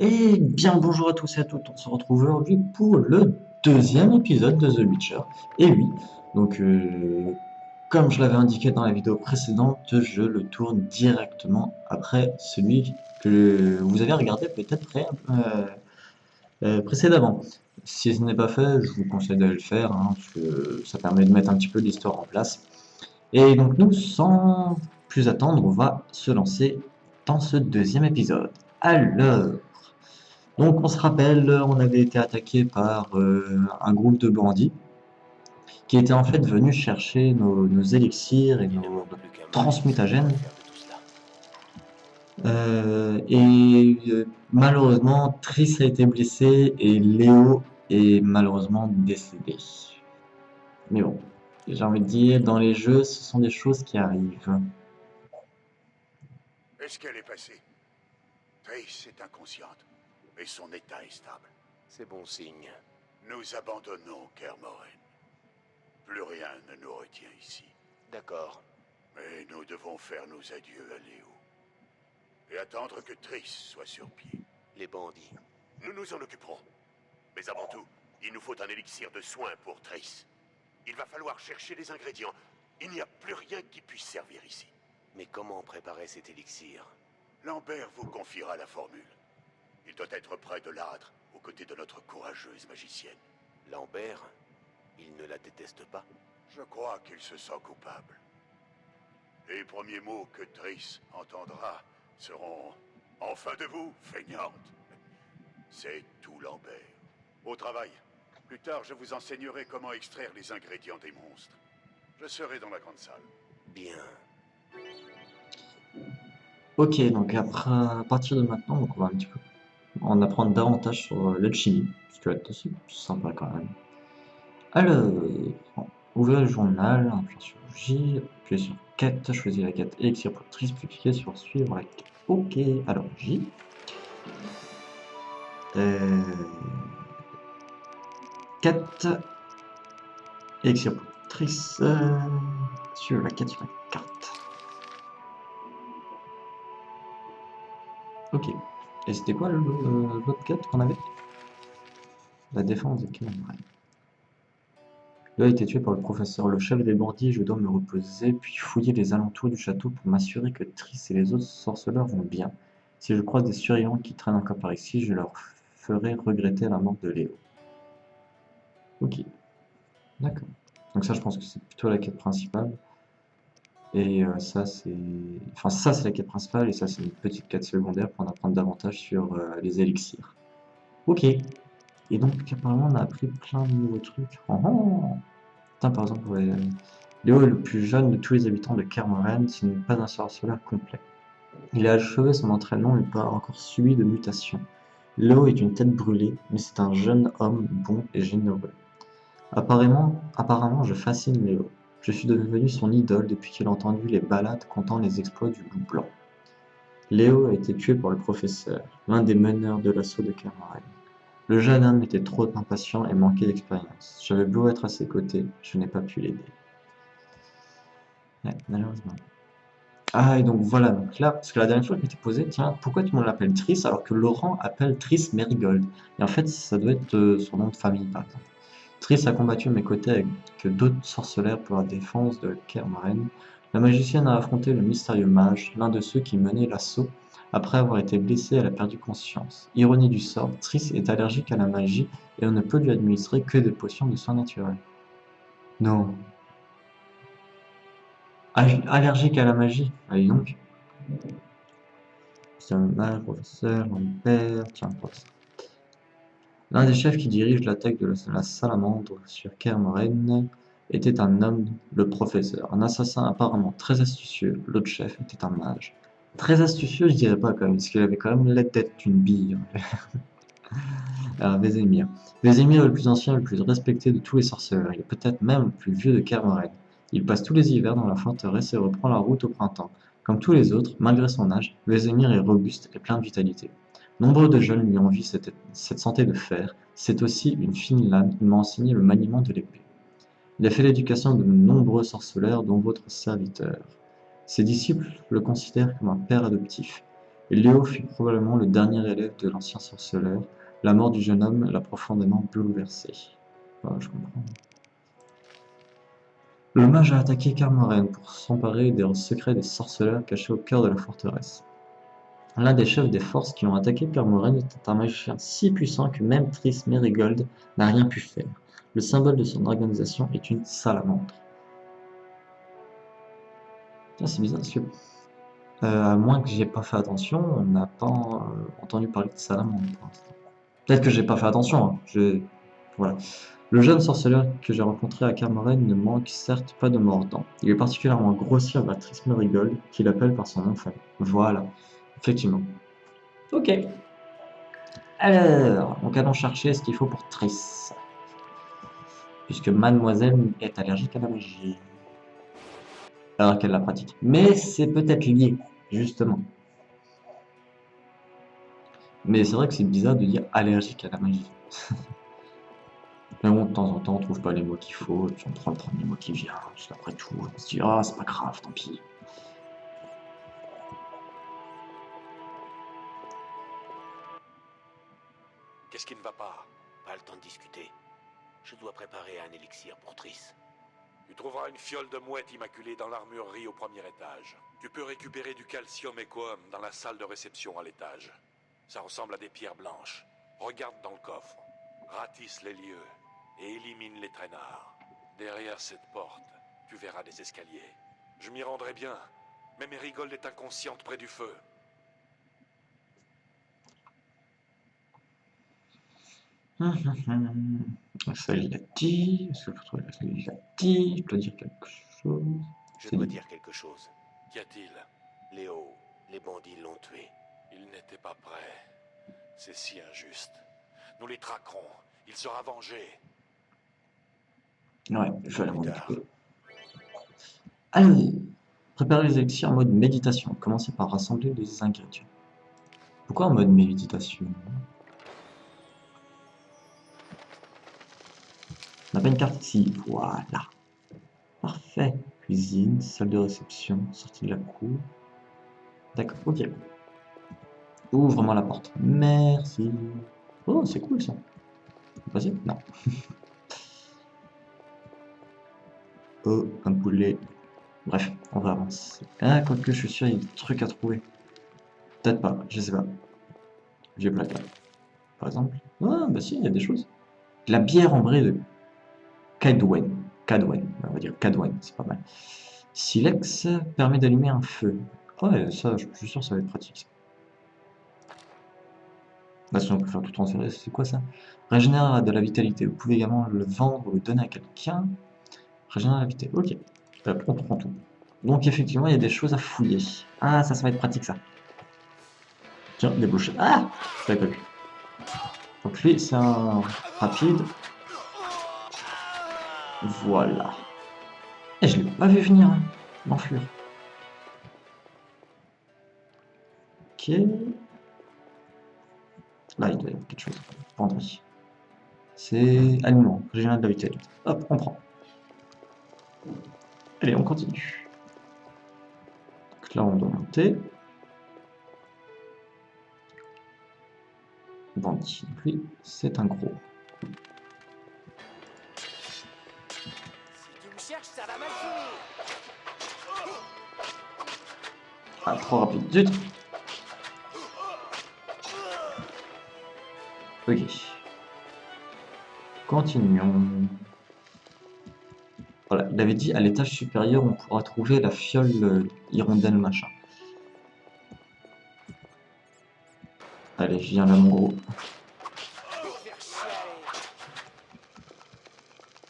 Et bien bonjour à tous et à toutes, on se retrouve aujourd'hui pour le deuxième épisode de The Witcher. Et oui, donc comme je l'avais indiqué dans la vidéo précédente, je le tourne directement après celui que vous avez regardé peut-être précédemment. Si ce n'est pas fait, je vous conseille d'aller le faire, hein, parce que ça permet de mettre un petit peu l'histoire en place. Et donc nous, sans plus attendre, on va se lancer dans ce deuxième épisode. Alors, donc on se rappelle, on avait été attaqué par un groupe de bandits qui étaient en fait venus chercher nos élixirs et Il ne nos manque plus qu'un mot d'élixir pour transmutagènes. faire de tout cela. Malheureusement, Triss a été blessé et Léo est malheureusement décédé. Mais bon, j'ai envie de dire, dans les jeux, ce sont des choses qui arrivent. Est-ce qu'elle est passée? Triss est inconsciente, et son état est stable. C'est bon signe. Nous abandonnons Kermoren. Plus rien ne nous retient ici. D'accord. Mais nous devons faire nos adieux à Léo. Et attendre que Triss soit sur pied. Les bandits. Nous nous en occuperons. Mais avant tout, il nous faut un élixir de soin pour Triss. Il va falloir chercher les ingrédients. Il n'y a plus rien qui puisse servir ici. Mais comment préparer cet élixir? Lambert vous confiera la formule. Il doit être près de l'âtre, aux côtés de notre courageuse magicienne. Lambert? Il ne la déteste pas? Je crois qu'il se sent coupable. Les premiers mots que Triss entendra seront « Enfin de vous, feignante !» C'est tout Lambert. Au travail. Plus tard, je vous enseignerai comment extraire les ingrédients des monstres. Je serai dans la grande salle. Bien. Ok, donc après, à partir de maintenant, donc on va un petit peu en apprendre davantage sur l'alchimie, ce qui va être aussi sympa quand même. Alors, ouvrir le journal, appuyer sur J, appuyer sur quête, choisir la quête élixir pour Triss, puis cliquer sur suivre la quête. Ok, alors J. Quête élixir pour Triss, suivre la quête sur la carte. Ok. Et c'était quoi l'autre quête qu'on avait? La défense de Kermoren. Léo a été tué par le professeur, le chef des bandits. Je dois me reposer, puis fouiller les alentours du château pour m'assurer que Triss et les autres sorceleurs vont bien. Si je croise des survivants qui traînent encore par ici, je leur ferai regretter la mort de Léo. Ok, d'accord. Donc ça, je pense que c'est plutôt la quête principale. Et ça, c'est... Enfin, ça, c'est la quête principale, et ça, c'est une petite quête secondaire pour en apprendre davantage sur les élixirs. Ok. Et donc, apparemment, on a appris plein de nouveaux trucs. Oh, oh. Putain, par exemple, ouais, Léo est le plus jeune de tous les habitants de Kermoren, ce n'est pas un sorceleur complet. Il a achevé son entraînement mais pas encore subi de mutation. Léo est une tête brûlée, mais c'est un jeune homme bon et généreux. Apparemment, je fascine Léo. Je suis devenu son idole depuis qu'il a entendu les ballades contant les exploits du loup blanc. Léo a été tué par le professeur, l'un des meneurs de l'assaut de Kermoren. Le jeune homme était trop impatient et manquait d'expérience. J'avais beau être à ses côtés, je n'ai pas pu l'aider. Ouais, malheureusement. Ah, et donc voilà, donc là, parce que la dernière fois, je m'étais posé, tiens, pourquoi tout le monde l'appelle Triss alors que Laurent appelle Triss Merigold? Et en fait, ça doit être son nom de famille, par exemple. Triss a combattu à mes côtés avec d'autres sorceleurs pour la défense de Kermoren. La magicienne a affronté le mystérieux mage, l'un de ceux qui menait l'assaut. Après avoir été blessée, elle a perdu conscience. Ironie du sort, Triss est allergique à la magie et on ne peut lui administrer que des potions de soins naturels. Non. Allergique à la magie? Allez donc. C'est un mage, professeur, Lambert, tiens, quoi ça. L'un des chefs qui dirige l'attaque de la salamandre sur Kermoren était un homme, le professeur, un assassin apparemment très astucieux. L'autre chef était un mage. Très astucieux, je dirais pas quand même, parce qu'il avait quand même l'air d'être une bille. Alors, Vézémir. Vézémir est le plus ancien et le plus respecté de tous les sorceleurs. Il est peut-être même le plus vieux de Kermoren. Il passe tous les hivers dans la forteresse et reprend la route au printemps. Comme tous les autres, malgré son âge, Vézémir est robuste et plein de vitalité. Nombreux de jeunes lui envient cette santé de fer. C'est aussi une fine lame. Il m'a enseigné le maniement de l'épée. Il a fait l'éducation de nombreux sorceleurs, dont votre serviteur. Ses disciples le considèrent comme un père adoptif. Et Léo fut probablement le dernier élève de l'ancien sorceleur. La mort du jeune homme l'a profondément bouleversé. Ah, je comprends. Le mage a attaqué Carmoren pour s'emparer des secrets des sorceleurs cachés au cœur de la forteresse. L'un des chefs des forces qui ont attaqué Carmoren était un magicien si puissant que même Triss Merigold n'a rien pu faire. Le symbole de son organisation est une salamandre. Tiens, c'est bizarre parce que, à moins que j'ai pas fait attention, on n'a pas entendu parler de salamandre pour l'instant. Peut-être que j'ai pas fait attention, hein. Voilà. Le jeune sorceleur que j'ai rencontré à Carmoren ne manque certes pas de mordant. Il est particulièrement grossier envers Triss Merigold, qui l'appelle par son nom de famille. Voilà, effectivement. Ok. Alors, donc allons chercher ce qu'il faut pour Triss. Puisque mademoiselle est allergique à la magie. Alors qu'elle la pratique. Mais c'est peut-être lié, justement. Mais c'est vrai que c'est bizarre de dire allergique à la magie. Mais bon, de temps en temps, on trouve pas les mots qu'il faut, et puis on prend le premier mot qui vient. Parce qu'après tout, on se dit, ah, c'est pas grave, tant pis. Qu'est-ce qui ne va pas? Pas le temps de discuter. Je dois préparer un élixir pour Triss. Tu trouveras une fiole de mouette immaculée dans l'armurerie au premier étage. Tu peux récupérer du calcium équum dans la salle de réception à l'étage. Ça ressemble à des pierres blanches. Regarde dans le coffre. Ratisse les lieux et élimine les traînards. Derrière cette porte, tu verras des escaliers. Je m'y rendrai bien, mais Merigold est inconsciente près du feu. Ça, il a dit. Est-ce que je peux trouver ça? Il a dit. Je dois dire quelque chose. Je C'est dois dit. dire quelque chose. Qu'y a-t-il? Léo, les bandits l'ont tué. Il n'était pas prêt. C'est si injuste. Nous les traquerons. Il sera vengé. Ouais, je vais aller m'en Plus tard. occuper. Allez, préparer les élixirs en mode méditation. Commencez par rassembler les ingrédients. Pourquoi en mode méditation? On n'a pas une carte ici. Voilà. Parfait. Cuisine, salle de réception, sortie de la cour. D'accord, ok. Ouvre-moi la porte. Merci. Oh, c'est cool ça. Vas-y. Non. Oh, un poulet. Bref, on va avancer. Ah, quoique, je suis sûr, il y a des trucs à trouver. Peut-être pas, je sais pas. J'ai placard. Par exemple. Ah, bah si, il y a des choses. La bière ambrée de Cadwen. Cadwen, on va dire Cadwen, c'est pas mal. Silex permet d'allumer un feu. Ouais, ça, je suis sûr, ça va être pratique. Là, si on peut faire tout transférer, c'est quoi ça? Régénère de la vitalité. Vous pouvez également le vendre ou le donner à quelqu'un. Régénère la vitalité. Ok. Hop, on prend tout. Donc, effectivement, il y a des choses à fouiller. Ah, ça va être pratique, ça. Tiens, débouché. Ah! Je l'avais pas vu. Donc, lui, c'est un rapide. Voilà. Et je l'ai pas vu venir, hein, l'enflure. Ok. Là, il doit y avoir quelque chose. Penderie. C'est aliment, régional de la vitalité. Hop, on prend. Allez, on continue. Donc là, on doit monter. Bandit. Donc lui, c'est un gros. Si tu me cherches, ça va mal finir. Ah, trop rapide. Zut! Ok. Continuons. Voilà, il avait dit à l'étage supérieur, on pourra trouver la fiole hirondelle machin. Allez, je viens là, mon gros. Faire chialer.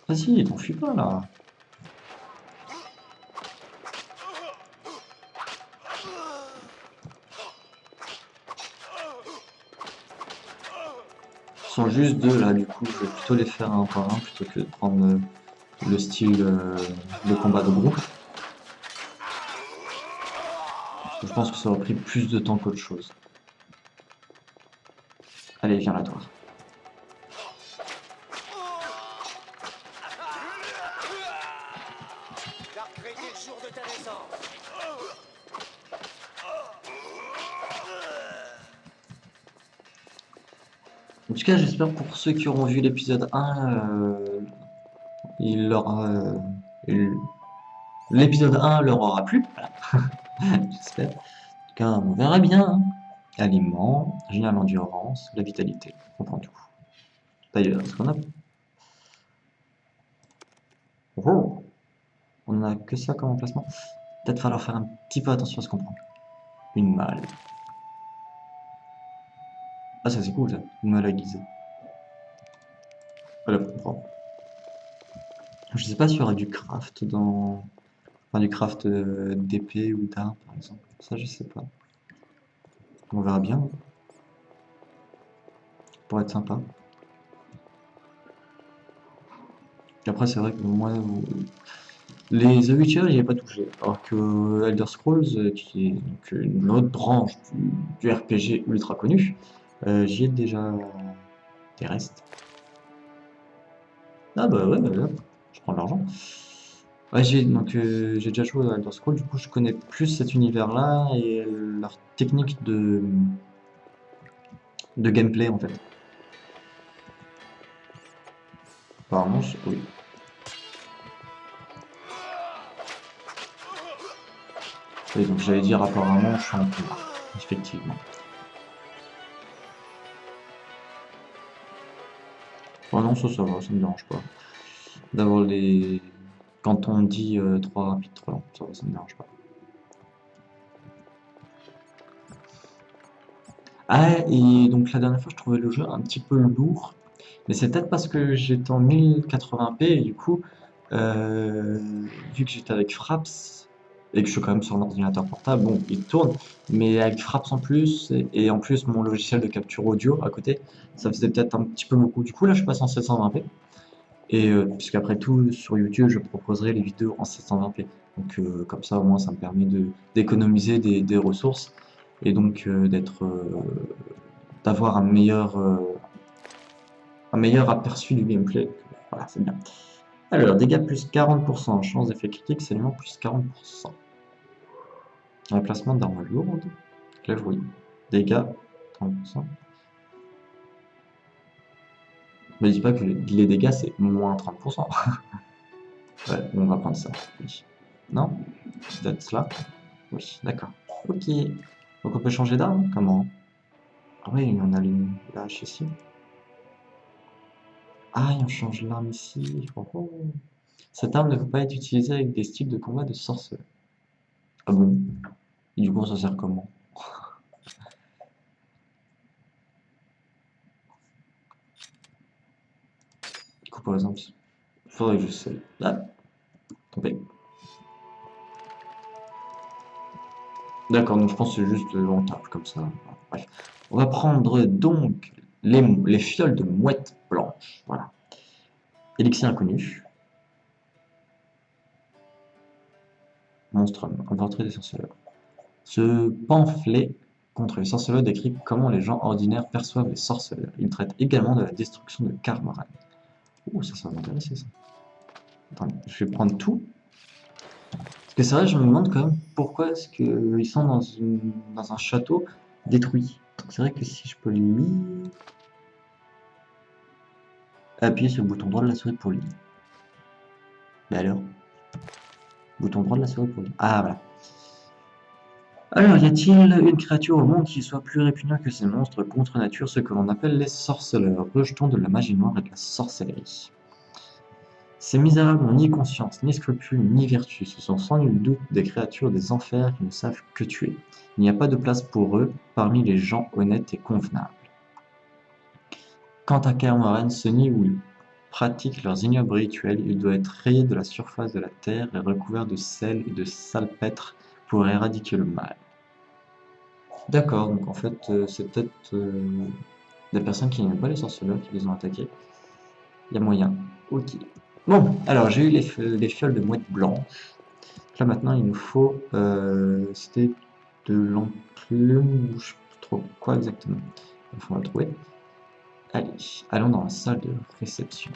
Vas-y, t'enfuis pas là. Ils sont juste deux là, du coup, je vais plutôt les faire un par un plutôt que de prendre le style de combat de groupe. Je pense que ça aurait pris plus de temps qu'autre chose. Allez, viens là, toi. J'ai recréé le jour de ta naissance. En tout cas, j'espère pour ceux qui auront vu l'épisode 1, il leur il- l'épisode 1 leur aura plu, voilà. J'espère. En tout cas, on verra bien, hein. Aliments, général endurance, la vitalité, on prend tout. D'ailleurs, est-ce qu'on a... Oh, on a que ça comme emplacement. Peut-être falloir faire un petit peu attention à ce qu'on prend. Une malle. Ah, ça c'est cool ça, une malle aiguisée. Voilà, on prend. Je sais pas s'il y aura du craft dans... Enfin, du craft d'épée ou d'armes, par exemple. Ça, je sais pas. On verra bien. Pour être sympa. Et après, c'est vrai que moi, les The Witcher, j'y ai pas touché. Alors que Elder Scrolls, qui est donc une autre branche du RPG ultra connu, j'y ai déjà des restes. Ah bah ouais, bah, hop, je prends de l'argent. Ouais, j'ai déjà joué à Elder Scrolls, du coup je connais plus cet univers-là et leur technique de gameplay en fait. Apparemment, oui. Et donc j'allais dire apparemment je suis en combat, effectivement. Oh non, ça va, ça me dérange pas. D'avoir les... Quand on dit trop rapide, trop lent, ça me dérange pas. Ah, et donc la dernière fois je trouvais le jeu un petit peu lourd, mais c'est peut-être parce que j'étais en 1080p et du coup, euh, vu que j'étais avec Fraps et que je suis quand même sur un ordinateur portable, bon, il tourne, mais avec Fraps en plus et en plus mon logiciel de capture audio à côté, ça faisait peut-être un petit peu beaucoup. Du coup là je passe en 720p et puisqu'après tout sur YouTube je proposerai les vidéos en 720p. Donc comme ça au moins ça me permet de d'économiser des ressources et donc d'avoir un meilleur aperçu du gameplay. Voilà, c'est bien. Alors, dégâts plus 40%, chance d'effet critique, saignement plus 40%. Remplacement d'armes lourdes, clève oui. Dégâts 30%. Me dis pas que les dégâts c'est moins 30%. Ouais, on va prendre ça. Oui. Non? Peut-être cela? Oui, d'accord. Ok. Donc on peut changer d'arme? Comment? Ah oui, on a la hache ici. Ah, et on change l'arme ici. Oh, oh. Cette arme ne peut pas être utilisée avec des styles de combat de sorceleur. Ah bon? Et du coup, on s'en sert comment? Du coup, par exemple, il faudrait que je sais. Ah, tombé. D'accord, donc je pense que c'est juste on tape comme ça. Bref. On va prendre donc les fioles de mouette blanche. Voilà. Élixir inconnu. Monstrum. Un portrait des sorceleurs. Ce pamphlet contre les sorceleurs décrit comment les gens ordinaires perçoivent les sorceleurs. Il traite également de la destruction de Carmoran. Ouh, ça va m'intéresser ça. Attendez, je vais prendre tout. Parce que c'est vrai, je me demande quand même pourquoi est-ce qu'ils sont dans un château détruit. Donc c'est vrai que si je peux lire... Appuyer sur le bouton droit de la souris pour lire. Mais alors? Bouton droit de la souris pour lire. Ah voilà. Alors, y a-t-il une créature au monde qui soit plus répugnante que ces monstres contre nature, ce que l'on appelle les sorceleurs, rejetons de la magie noire et de la sorcellerie? Ces misérables n'ont ni conscience, ni scrupules, ni vertu. Ce sont sans nul doute des créatures des enfers qui ne savent que tuer. Il n'y a pas de place pour eux parmi les gens honnêtes et convenables. Quant à Kermoren, ce nid où ils pratiquent leurs ignobles rituels, il doit être rayé de la surface de la terre et recouvert de sel et de salpêtre pour éradiquer le mal. D'accord, donc en fait, c'est peut-être des personnes qui n'aiment pas les sorceleurs qui les ont attaqués. Il y a moyen. Ok. Bon, alors j'ai eu les fioles de mouette blanche. Là maintenant, il nous faut... c'était de l'enclume, ou je sais plus trop quoi exactement. Il faut la trouver. Allez, allons dans la salle de réception.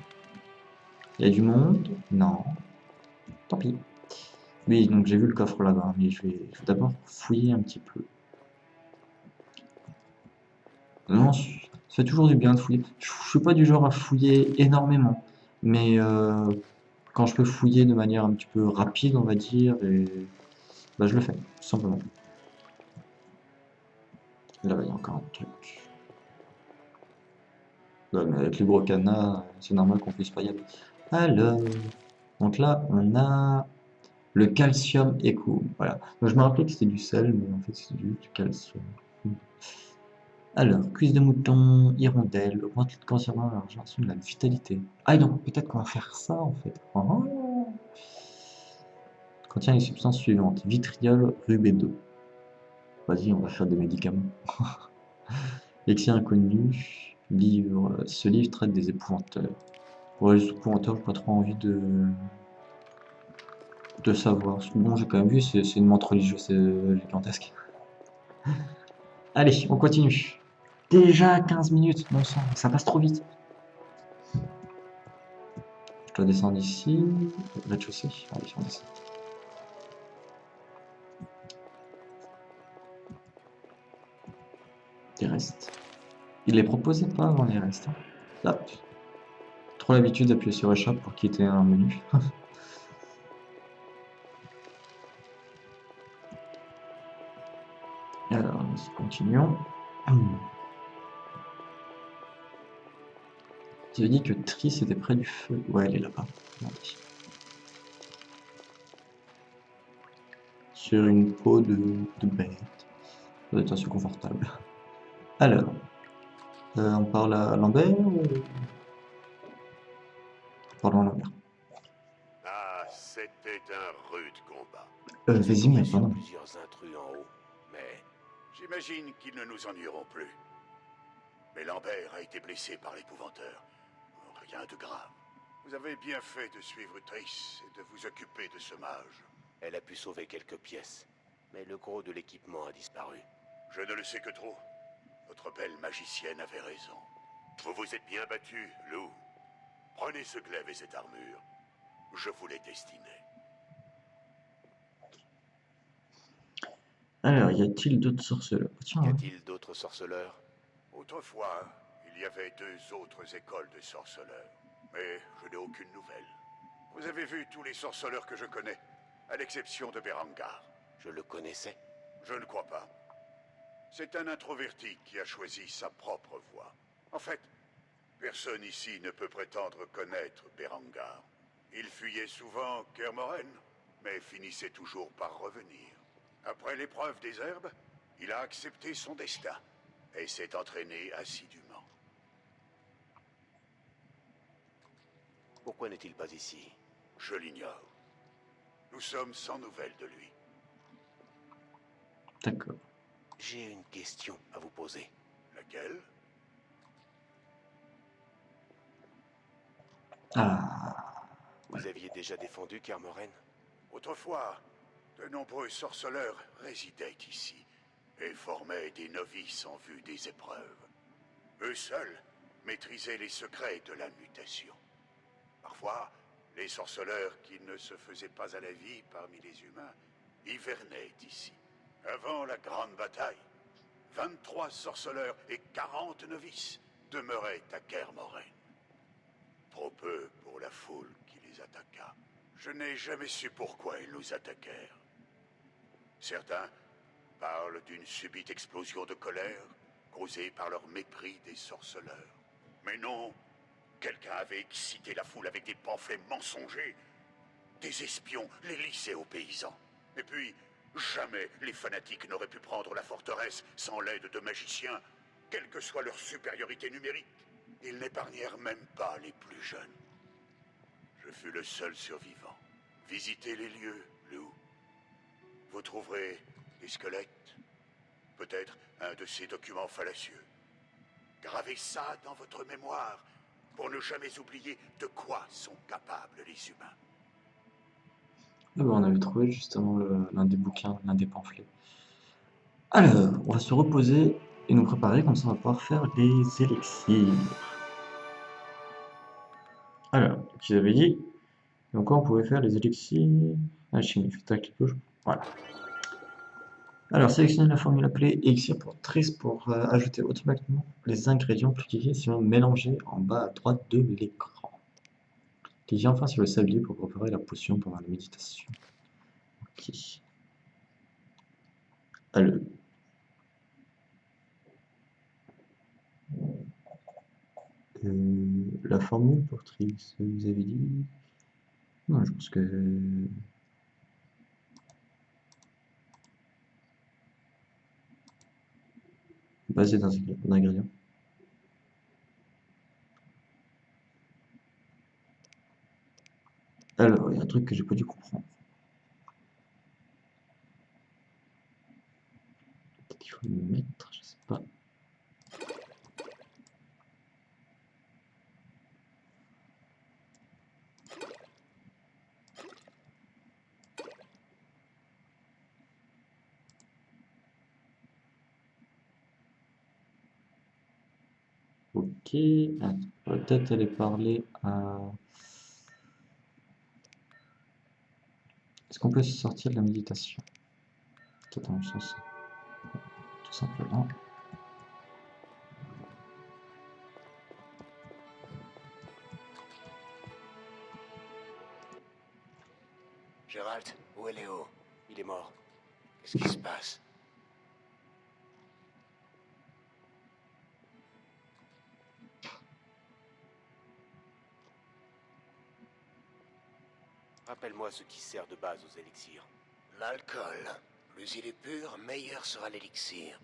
Il y a du monde? Non. Tant pis. Oui, donc j'ai vu le coffre là-bas, mais je vais d'abord fouiller un petit peu. Non, Ça fait toujours du bien de fouiller. Je suis pas du genre à fouiller énormément, mais quand je peux fouiller de manière un petit peu rapide, on va dire, et bah, je le fais, tout simplement. Là, il y a encore un truc. Ouais, mais avec les gros cadenas, c'est normal qu'on puisse pas y aller. Alors, donc là, on a le calcium écho. Voilà. Donc, je me rappelais que c'était du sel, mais en fait, c'est du calcium. Alors, cuisse de mouton, hirondelle, augmente concernant l'argent, la vitalité. Ah non, peut-être qu'on va faire ça en fait. Oh. Contient les substances suivantes: vitriol, rubédo. Vas-y, on va faire des médicaments. Elixir inconnu, livre. Ce livre traite des épouvanteurs. Ouais, les épouvanteurs, j'ai pas trop envie de savoir. Bon, j'ai quand même vu, c'est une menthe religieuse gigantesque. Allez, on continue. Déjà 15 minutes, bon sang, ça passe trop vite. Je dois descendre ici. Rez-de-chaussée. Allez, on descend. Des restes. Il les proposait pas avant les restes. Hein. Hop. Trop l'habitude d'appuyer sur échappe pour quitter un menu. Alors, nous continuons. Tu as dit que Triss était près du feu. Ouais, elle est là-bas. Sur une peau de bête. Ça doit être assez confortable. Alors, on parle à Lambert ou parlons à Lambert? Ah, c'était un rude combat. J'ai Vas-y, tombé mais sur pardon. plusieurs intrus en haut, mais J'imagine qu'ils ne nous ennuieront plus. Mais Lambert a été blessé par l'épouvanteur. Rien de grave. Vous avez bien fait de suivre Triss et de vous occuper de ce mage. elle a pu sauver quelques pièces. Mais le gros de l'équipement a disparu. Je ne le sais que trop. Votre belle magicienne avait raison. Vous vous êtes bien battu, Lou. Prenez ce glaive et cette armure. Je vous les destinais. Alors, y a-t-il d'autres sorceleurs? Tiens, Y hein. a-t-il d'autres sorceleurs? Autrefois, il y avait 2 autres écoles de sorceleurs. Mais je n'ai aucune nouvelle. Vous avez vu tous les sorceleurs que je connais, à l'exception de Berengar. Je le connaissais. Je ne crois pas. C'est un introverti qui a choisi sa propre voie. En fait, personne ici ne peut prétendre connaître Berengar. Il fuyait souvent Kermoren, mais finissait toujours par revenir. Après l'épreuve des herbes, il a accepté son destin et s'est entraîné assidûment. Pourquoi n'est-il pas ici? Je l'ignore. Nous sommes sans nouvelles de lui. D'accord. J'ai une question à vous poser. Laquelle? Ah, Vous aviez déjà défendu Kermoren? Autrefois, de nombreux sorceleurs résidaient ici et formaient des novices en vue des épreuves. Eux seuls maîtrisaient les secrets de la mutation. Parfois, les sorceleurs qui ne se faisaient pas à la vie parmi les humains hivernaient ici. Avant la grande bataille, 23 sorceleurs et 40 novices demeuraient à Kermoren. Trop peu pour la foule qui les attaqua. Je n'ai jamais su pourquoi ils nous attaquèrent. Certains parlent d'une subite explosion de colère causée par leur mépris des sorceleurs. Mais non, quelqu'un avait excité la foule avec des pamphlets mensongers. Des espions les lissaient aux paysans. Et puis, jamais les fanatiques n'auraient pu prendre la forteresse sans l'aide de magiciens, quelle que soit leur supériorité numérique. Ils n'épargnèrent même pas les plus jeunes. Je fus le seul survivant. Visitez les lieux, Lou. Vous trouverez des squelettes, peut-être un de ces documents fallacieux. Gravez ça dans votre mémoire pour ne jamais oublier de quoi sont capables les humains. ah bah, on avait trouvé justement l'un des bouquins, l'un des pamphlets. Alors, on va se reposer et nous préparer, comme ça on va pouvoir faire les élixirs. Alors, je vous avais dit, donc on pouvait faire les élixirs. Alchimie, faites avec les touches. Voilà. Alors, sélectionnez la formule appelée Elixir pour Triss pour ajouter automatiquement les ingrédients plus cliquez sinon mélangés en bas à droite de l'écran. Cliquez enfin sur le sablier pour préparer la potion pendant la méditation. Ok. Alors, la formule pour Triss, vous avez dit... Non, je pense que... Basé d'ingrédients. Alors, il y a un truc que j'ai pas dû comprendre. Peut-être qu'il faut le mettre, je sais pas. Ok, attends, on va peut-être aller parler à... Est-ce qu'on peut se sortir de la méditation? Peut-être dans le sens, tout simplement. Gérald, où est Léo? Il est mort. Qu'est-ce qui se passe? Rappelle-moi ce qui sert de base aux élixirs. L'alcool. Plus il est pur, meilleur sera l'élixir.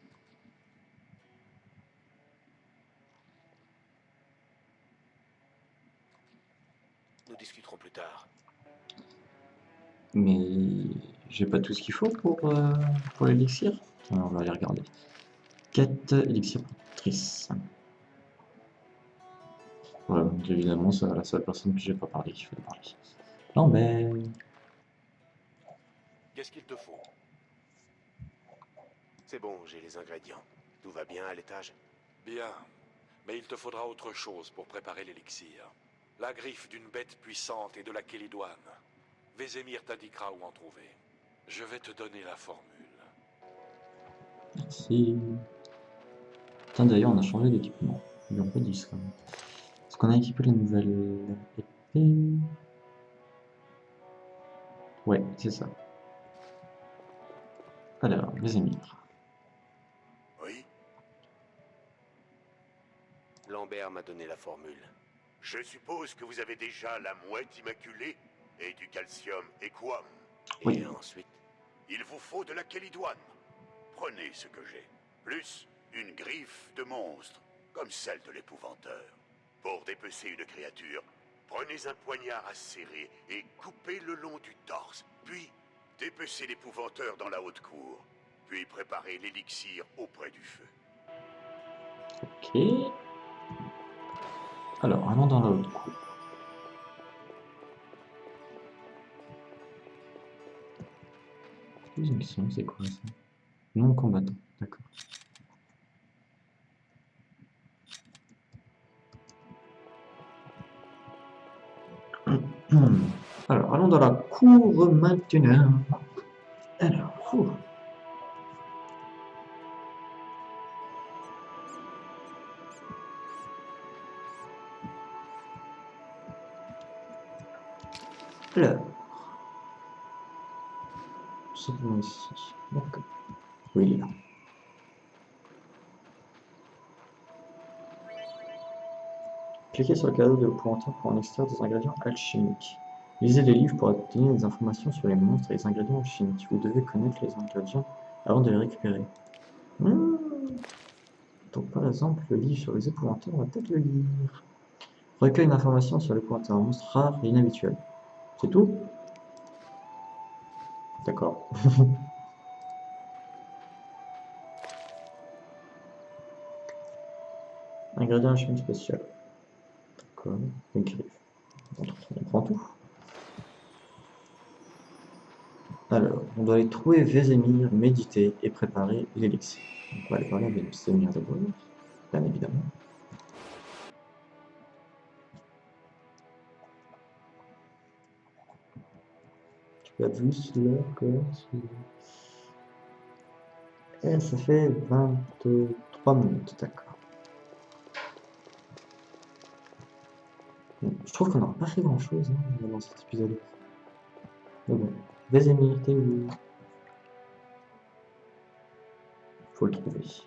Nous discuterons plus tard. Mais j'ai pas tout ce qu'il faut pour l'élixir. On va aller regarder. Quête élixir pour Triss. Voilà, donc évidemment, c'est la seule personne que j'ai pas parlé qui fallait parler. Non, mais... Qu'est-ce qu'il te faut? C'est bon, j'ai les ingrédients. Tout va bien à l'étage? Bien, mais il te faudra autre chose pour préparer l'élixir. La griffe d'une bête puissante et de la Kélidoine. Vézémir t'indiquera où en trouver. Je vais te donner la formule. Merci. Putain, d'ailleurs, on a changé d'équipement. Ils n'ont pas dit ça. Est-ce qu'on a équipé les nouvelles épées? Ouais, c'est ça. Alors, les émirs. Oui, Lambert m'a donné la formule. je suppose que vous avez déjà la mouette immaculée et du calcium équum. Oui. Et ensuite, Il vous faut de la kélidoine. Prenez ce que j'ai. Plus une griffe de monstre, comme celle de l'épouvanteur. Pour dépecer une créature, prenez un poignard à serrer et coupez le long du torse. Puis, dépecez l'épouvanteur dans la haute cour. Puis préparez l'élixir auprès du feu. Ok. Alors, allons dans la haute cour. Plus une question, c'est quoi ça? Non combattant, d'accord. Alors, allons dans la cour maintenant. Alors, alors, tout simplement ici. D'accord. Oui, il est là. Cliquez sur le cadeau de l'épouvantail pour en extraire des ingrédients alchimiques. Lisez les livres pour obtenir des informations sur les monstres et les ingrédients alchimiques. Vous devez connaître les ingrédients avant de les récupérer. Donc par exemple, le livre sur les épouvantails, on va peut-être le lire. Recueille une information sur l'épouvantail, un monstre rare et inhabituel. C'est tout? D'accord. Ingrédient alchimique spécial. D'accord. Une griffe. On prend tout. Alors, on doit aller trouver Vézémir, méditer et préparer l'élixir. Donc on va aller parler à Vézémir d'abord, bien évidemment. Tu as vu cela, quoi? Et ça fait 23 minutes, d'accord. Bon, je trouve qu'on n'aura pas fait grand-chose hein, dans cet épisode. Mais bon, Vesemir, t'es où? Faut le trouver. Ça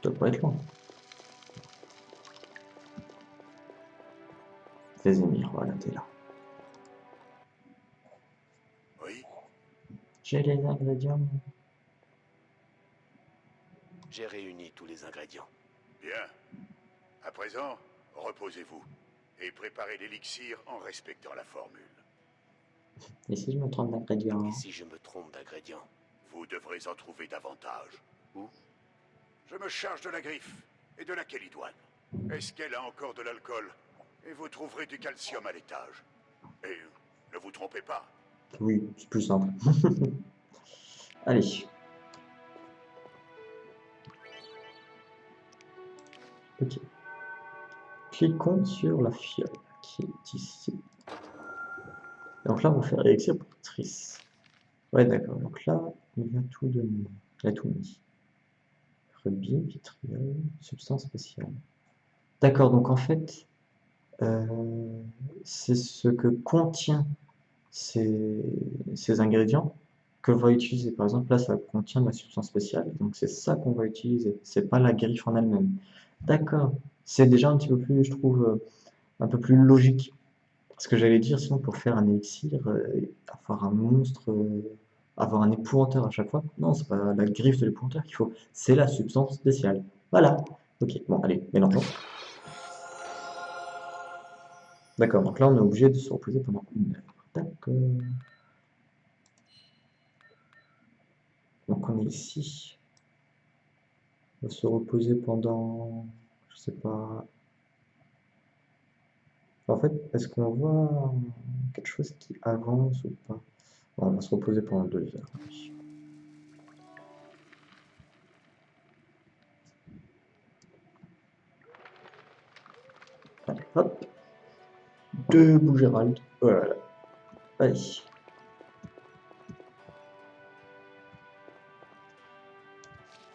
doit pas être loin. Vesemir, voilà, t'es là. Oui, J'ai les ingrédients. J'ai réuni tous les ingrédients. bien. À présent, reposez-vous et préparez l'élixir en respectant la formule. Et si je me trompe d'ingrédients? Et si je me trompe d'ingrédients? Vous devrez en trouver davantage. Où? Je me charge de la griffe et de la Kélidoine. Est-ce qu'elle a encore de l'alcool? Et vous trouverez du calcium à l'étage. Et ne vous trompez pas, Oui, c'est plus simple. Allez. Ok. Cliquons sur la fiole qui est ici. Donc là, on va faire élixir pour Triss. Ouais, d'accord. Donc là, il y a tout donné. Il y a tout mis. Rubis, vitriol, substance spéciale. D'accord, donc en fait, euh, c'est ce que contient ces ingrédients que l'on va utiliser. Par exemple, là, ça contient de la substance spéciale, donc c'est ça qu'on va utiliser. C'est pas la griffe en elle-même. D'accord. C'est déjà un petit peu plus, je trouve, un peu plus logique. Ce que j'allais dire, sinon, pour faire un élixir, avoir un monstre, avoir un épouvanteur à chaque fois, non, c'est pas la griffe de l'épouvanteur qu'il faut, c'est la substance spéciale. Voilà. Ok, bon, allez, mélangeons. D'accord, donc là, on est obligé de se reposer pendant 1 heure. D'accord. Donc on est ici. On va se reposer pendant, je sais pas. En fait, est-ce qu'on voit quelque chose qui avance ou pas? Bon, on va se reposer pendant 2 heures. Oui. Allez, hop. Debout, Gérald. Voilà. Allez.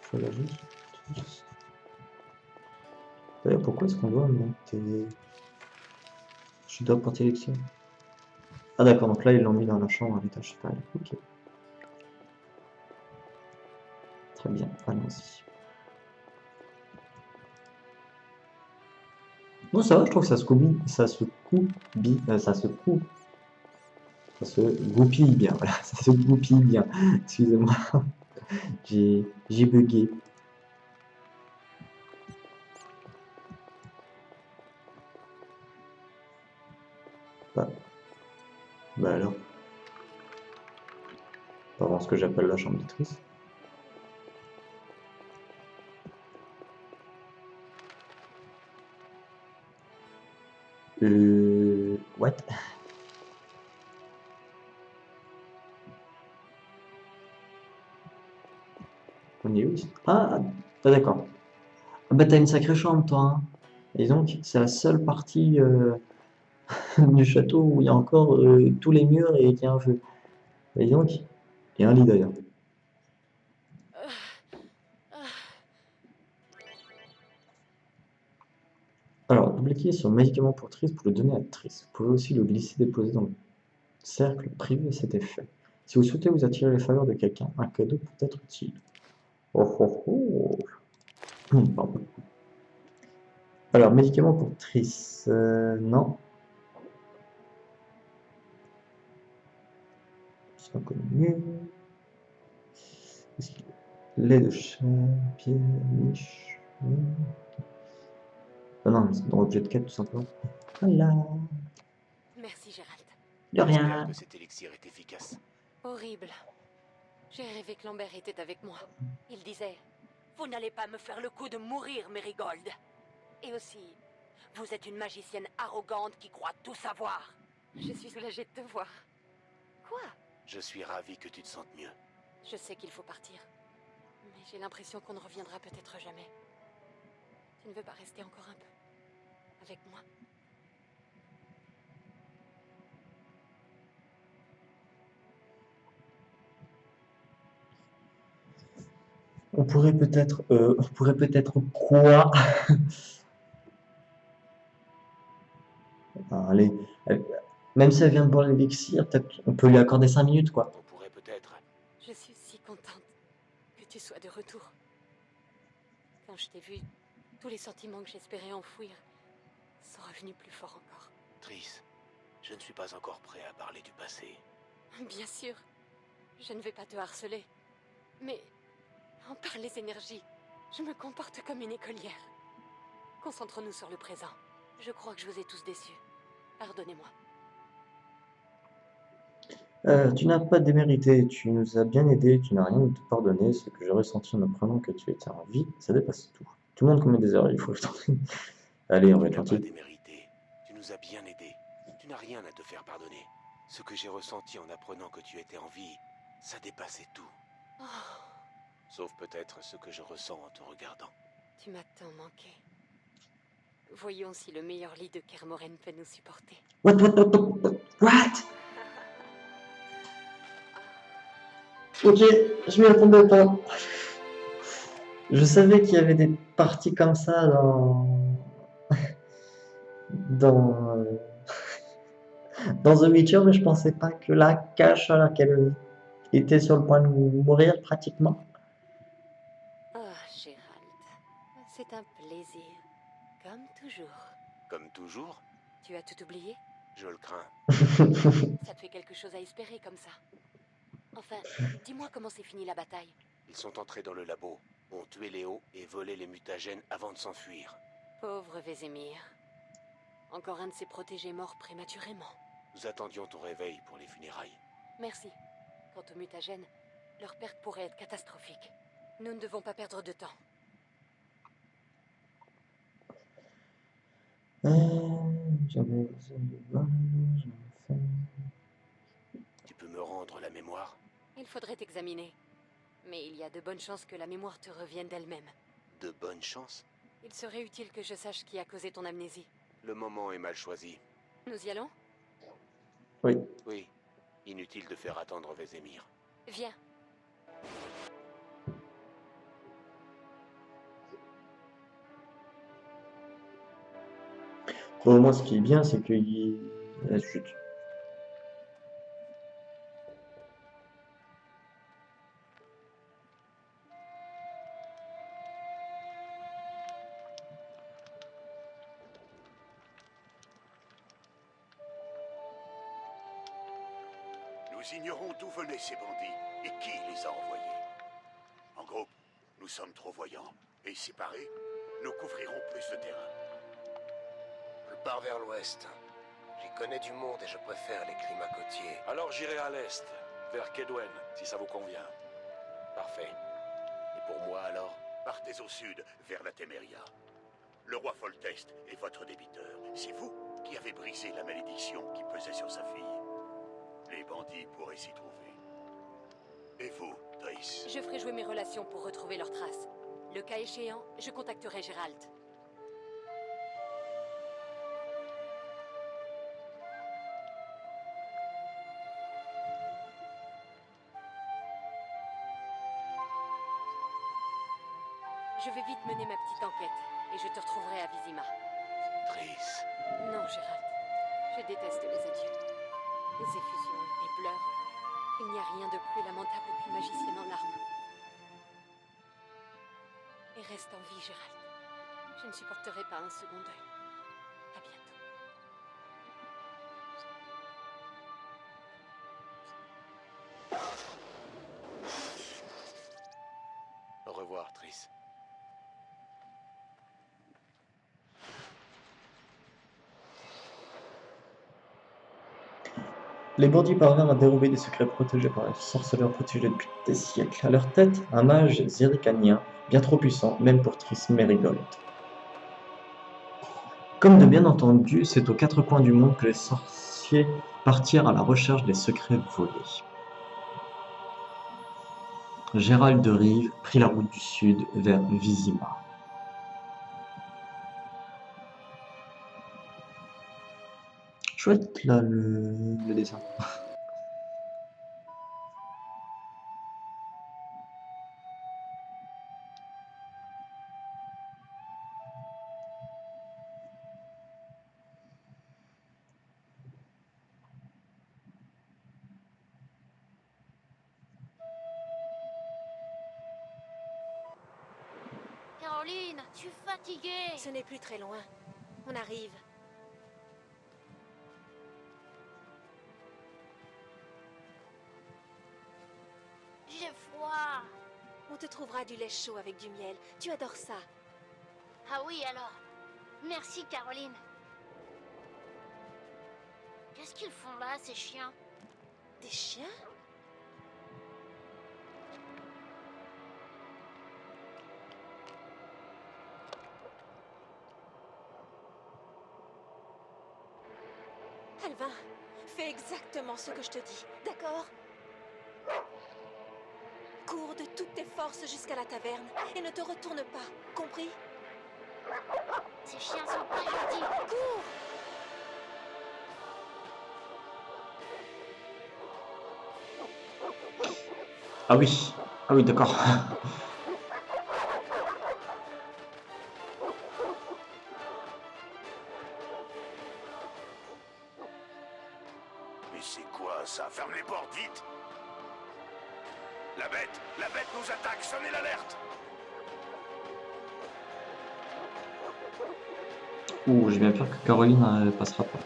Faut la justice. D'ailleurs, pourquoi est-ce qu'on doit monter? Je dois porter l'élection. Ah d'accord, donc là ils l'ont mis dans la chambre à l'étage supérieur. Ok. Très bien, allons-y. Non, ça va, je trouve que ça se goupille, ça se goupille bien, voilà, ça se goupille bien. Excusez-moi, j'ai bugué. Bah alors, pas voir ce que j'appelle la chambre d'actrice. What? On est où ici? Ah, d'accord. Ah bah t'as une sacrée chambre toi, hein. Et donc, c'est la seule partie du château où il y a encore tous les murs et qu'il y a un feu. Et donc, et un lit d'ailleurs. Alors, double-cliquez sur médicament pour Triss pour le donner à Triss. Vous pouvez aussi le glisser déposer dans le cercle privé à cet effet. Si vous souhaitez vous attirer les faveurs de quelqu'un, un cadeau peut être utile. Oh oh oh. Pardon. Alors, médicament pour Triss. Non. C'est pas connu. Lait de chat, pierre, niche. Ah non, c'est dans l'objet de quête tout simplement. Voilà. Merci, Gérald. De J'espère rien. que cet élixir est efficace. Horrible. J'ai rêvé que Lambert était avec moi. Il disait, vous n'allez pas me faire le coup de mourir, Mérigold. Et aussi, vous êtes une magicienne arrogante qui croit tout savoir. Je suis soulagée de te voir. Quoi? Je suis ravi que tu te sentes mieux. Je sais qu'il faut partir. Mais j'ai l'impression qu'on ne reviendra peut-être jamais. Tu ne veux pas rester encore un peu avec moi? On pourrait peut-être quoi? Ah, allez, euh, même si elle vient de boire l'élixir, peut-être on peut lui accorder 5 minutes, quoi. On pourrait peut-être... Je suis si contente que tu sois de retour. Quand je t'ai vu, tous les sentiments que j'espérais enfouir sont revenus plus forts encore. Triss, je ne suis pas encore prêt à parler du passé. Bien sûr, je ne vais pas te harceler. Mais, en par les énergies, je me comporte comme une écolière. Concentrons-nous sur le présent. Je crois que je vous ai tous déçus. Pardonnez-moi. Tu n'as pas démérité, tu nous as bien aidés, tu n'as rien à te pardonner. Ce que j'ai ressenti en apprenant que tu étais en vie, ça dépasse tout. Tout le monde commet des erreurs, il faut le tenter. Allez, on va Tu être n'as pas gentil. démérité. Tu nous as bien aidés. Tu n'as rien à te faire pardonner. Ce que j'ai ressenti en apprenant que tu étais en vie, ça dépassait tout. Oh, Sauf peut-être ce que je ressens en te regardant. tu m'as tant manqué. Voyons si le meilleur lit de Kermoren peut nous supporter. What? Ok, je m'y attendais pas. Je savais qu'il y avait des parties comme ça dans, dans The Witcher, mais je pensais pas que la cache alors qu'elle était sur le point de mourir pratiquement. Oh, Gérald, c'est un plaisir. Comme toujours. Comme toujours, Tu as tout oublié? je le crains. Ça te fait quelque chose à espérer comme ça. Enfin, dis-moi comment s'est finie la bataille. Ils sont entrés dans le labo, ont tué Léo et volé les mutagènes avant de s'enfuir. Pauvre Vézémir. Encore un de ses protégés morts prématurément. Nous attendions ton réveil pour les funérailles. Merci. Quant aux mutagènes, leur perte pourrait être catastrophique. Nous ne devons pas perdre de temps. J'avais besoin de voir, j'en fais. Tu peux me rendre la mémoire? Il faudrait t'examiner. Mais il y a de bonnes chances que la mémoire te revienne d'elle-même. De bonnes chances? Il serait utile que je sache ce qui a causé ton amnésie. Le moment est mal choisi. Nous y allons? Oui. Oui, inutile de faire attendre Vézémir. Viens. Bon, au moins, ce qui est bien, c'est qu'il. Chut. Nous ignorons d'où venaient ces bandits et qui les a envoyés. En groupe, nous sommes trop voyants. Et séparés, nous couvrirons plus de terrain. Je pars vers l'ouest. J'y connais du monde et je préfère les climats côtiers. Alors j'irai à l'est, vers Kedwen, si ça vous convient. Parfait. Et pour moi alors? Partez au sud, vers la Téméria. Le roi Foltest est votre débiteur. C'est vous qui avez brisé la malédiction qui pesait sur sa fille. Les bandits pourraient s'y trouver. Et vous, Triss? Je ferai jouer mes relations pour retrouver leurs traces. Le cas échéant, je contacterai Gérald. Je vais vite mener ma petite enquête et je te retrouverai à Vizima. Triss. Non, Gérald. Je déteste les adieux. Les effusions, les pleurs. Il n'y a rien de plus lamentable qu'une magicienne en larmes. Et reste en vie, Gérald. Je ne supporterai pas un second deuil. À bientôt. Au revoir, Triss. Les bandits parvinrent à dérober des secrets protégés par un sorceleur protégé depuis des siècles. À leur tête, un mage zéricanien, bien trop puissant, même pour Triss Merigold. Comme de bien entendu, c'est aux quatre coins du monde que les sorciers partirent à la recherche des secrets volés. Gérald de Rive prit la route du sud vers Vizima. Chouette là le dessin. Caroline, je suis fatiguée. Ce n'est plus très loin. On arrive. J'ai froid. On te trouvera du lait chaud avec du miel. Tu adores ça. Ah oui, alors. Merci, Caroline. Qu'est-ce qu'ils font là, ces chiens? Des chiens? Alvin, fais exactement ce que je te dis, d'accord? Cours de toutes tes forces jusqu'à la taverne et ne te retourne pas, compris? Ces chiens sont pas gentils. Cours! Ah oui, ah oui, d'accord. Mais c'est quoi ça? Ferme les portes, vite! La bête nous attaque, sonnez l'alerte! Ouh, j'ai bien peur que Caroline passera pas.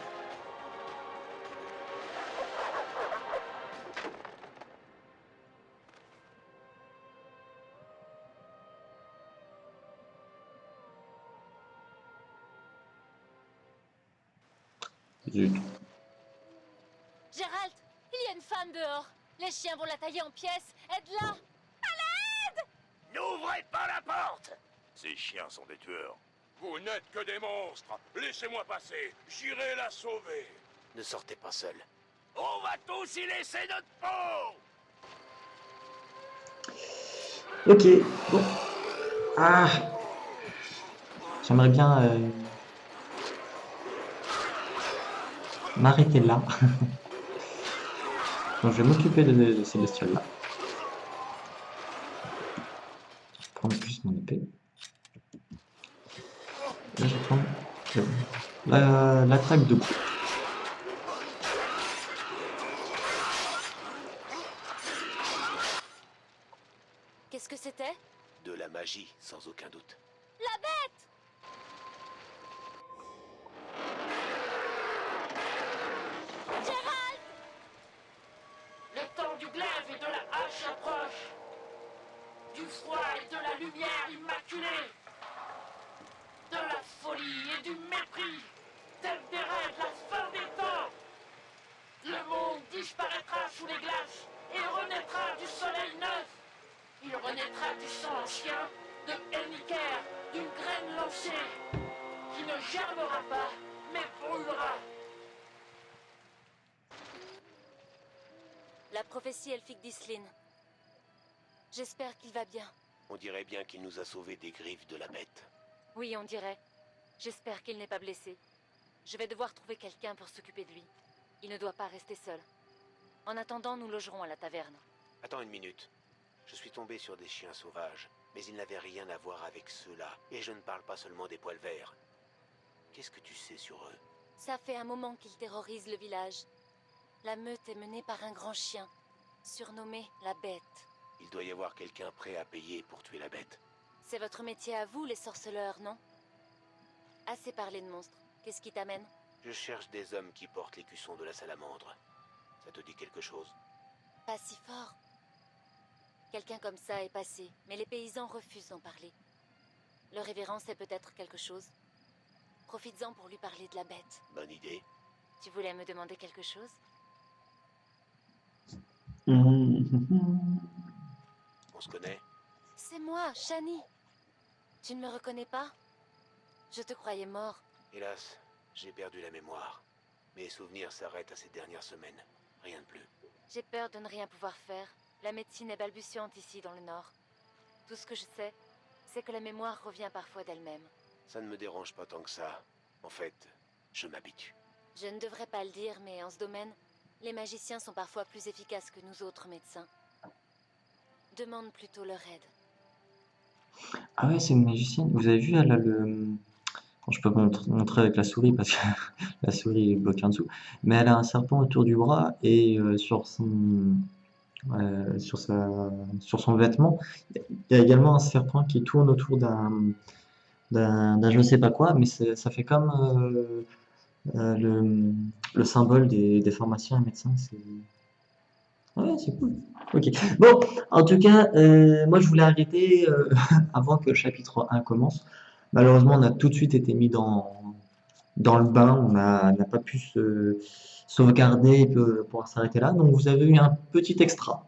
Zut. Gérald, il y a une femme dehors. Les chiens vont la tailler en pièces. Aide-la! N'ouvrez pas la porte! Ces chiens sont des tueurs. Vous n'êtes que des monstres. Laissez-moi passer. J'irai la sauver. Ne sortez pas seul. On va tous y laisser notre peau! Ok, bon. Ah, j'aimerais bien m'arrêter là. Donc je vais m'occuper de ces bestioles-là. Je vais prendre plus mon épée. Là, je vais prendre l'attaque de coup. Qu'est-ce que c'était? De la magie, sans aucun doute. La bête! Gérald! Le temps du glaive et de la hache approche. Du froid et de la lumière immaculée. De la folie et du mépris. Tel des rêves, la fin des temps. Le monde disparaîtra sous les glaces et renaîtra du soleil neuf. Il renaîtra du sang ancien, de Elniker, d'une graine lancée, qui ne germera pas, mais brûlera. La prophétie elfique d'Islin. J'espère qu'il va bien. On dirait bien qu'il nous a sauvés des griffes de la bête. Oui, on dirait. J'espère qu'il n'est pas blessé. Je vais devoir trouver quelqu'un pour s'occuper de lui. Il ne doit pas rester seul. En attendant, nous logerons à la taverne. Attends une minute. Je suis tombé sur des chiens sauvages, mais ils n'avaient rien à voir avec ceux-là. Et je ne parle pas seulement des poils verts. Qu'est-ce que tu sais sur eux? Ça fait un moment qu'ils terrorisent le village. La meute est menée par un grand chien, surnommé la Bête. Il doit y avoir quelqu'un prêt à payer pour tuer la bête. C'est votre métier à vous, les sorceleurs, non? Assez parlé de monstres. Qu'est-ce qui t'amène? Je cherche des hommes qui portent l'écusson de la salamandre. Ça te dit quelque chose? Pas si fort. Quelqu'un comme ça est passé, mais les paysans refusent d'en parler. Le révérend sait peut-être quelque chose. Profites-en pour lui parler de la bête. Bonne idée. Tu voulais me demander quelque chose? On se connaît? C'est moi, Shani. Tu ne me reconnais pas? Je te croyais mort. Hélas, j'ai perdu la mémoire. Mes souvenirs s'arrêtent à ces dernières semaines. Rien de plus. J'ai peur de ne rien pouvoir faire. La médecine est balbutiante ici dans le nord. Tout ce que je sais, c'est que la mémoire revient parfois d'elle-même. Ça ne me dérange pas tant que ça. En fait, je m'habitue. Je ne devrais pas le dire, mais en ce domaine, les magiciens sont parfois plus efficaces que nous autres médecins. Demande plutôt leur aide. Ah ouais, c'est une magicienne. Vous avez vu, elle a le... Bon, je peux pas montrer avec la souris parce que la souris est bloquée en dessous. Mais elle a un serpent autour du bras et sur son... sur son vêtement. Il y a également un serpent qui tourne autour d'un je ne sais pas quoi, mais ça fait comme le symbole des pharmaciens et médecins. Ouais, c'est cool. Ok. Bon, en tout cas, moi je voulais arrêter avant que le chapitre 1 commence. Malheureusement, on a tout de suite été mis dans le bain, n'a pas pu se sauvegarder et pouvoir s'arrêter là. Donc vous avez eu un petit extra.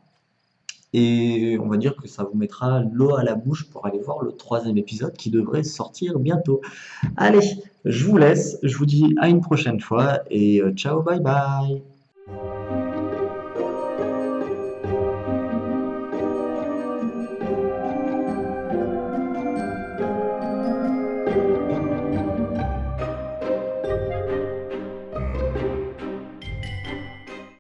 Et on va dire que ça vous mettra l'eau à la bouche pour aller voir le troisième épisode qui devrait sortir bientôt. Allez, je vous laisse, je vous dis à une prochaine fois et ciao, bye bye.